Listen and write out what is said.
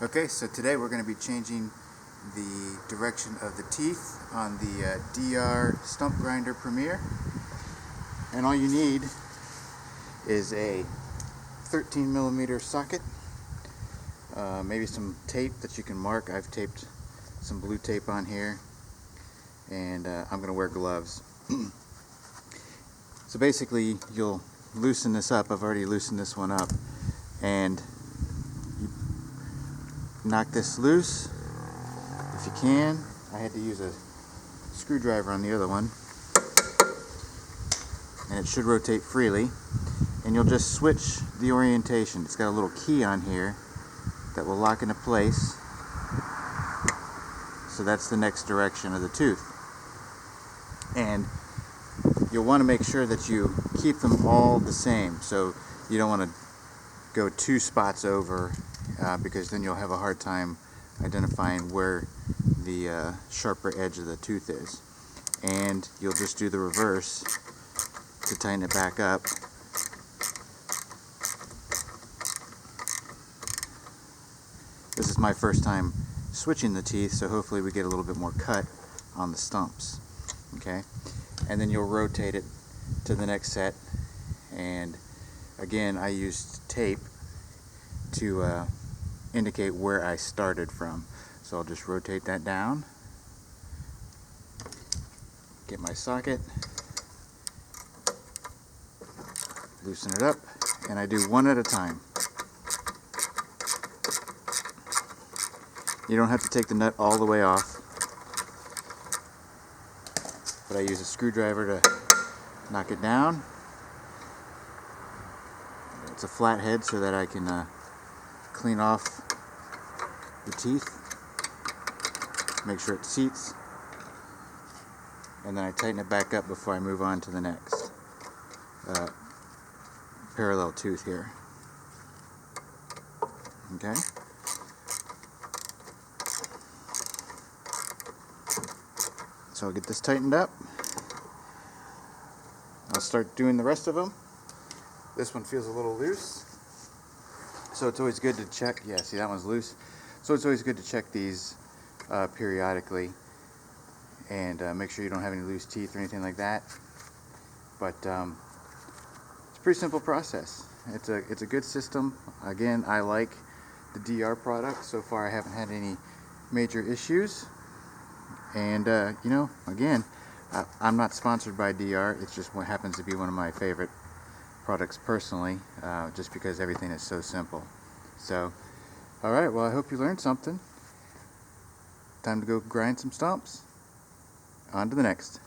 Okay, so today we're going to be changing the direction of the teeth on the DR Stump Grinder Premier. And all you need is a 13mm socket, maybe some tape that you can mark. I've taped some blue tape on here, and I'm going to wear gloves. So basically you'll loosen this up. I've already loosened this one up, and knock this loose if you can. I had to use a screwdriver on the other one, and it should rotate freely, and you'll just switch the orientation. It's got a little key on here that will lock into place, so that's the next direction of the tooth. And you'll want to make sure that you keep them all the same, so you don't want to go 2 spots over, because then you'll have a hard time identifying where the sharper edge of the tooth is. And you'll just do the reverse to tighten it back up. This is my first time switching the teeth, so hopefully we get a little bit more cut on the stumps. Okay, and then you'll rotate it to the next set, and again I used tape to indicate where I started from. So I'll just rotate that down, get my socket, loosen it up, and I do one at a time. You don't have to take the nut all the way off, but I use a screwdriver to knock it down. It's a flat head so that I can clean off the teeth, make sure it seats, and then I tighten it back up before I move on to the next parallel tooth here. Okay. So I'll get this tightened up. I'll start doing the rest of them. This one feels a little loose, so it's always good to check. Yeah, see, that one's loose. So it's always good to check these periodically, and make sure you don't have any loose teeth or anything like that. But it's a pretty simple process. It's a good system. Again, I like the DR product. So far I haven't had any major issues. And you know, again, I'm not sponsored by DR. It's just what happens to be one of my favorite products personally, just because everything is so simple. So, alright, well, I hope you learned something. Time to go grind some stumps. On to the next.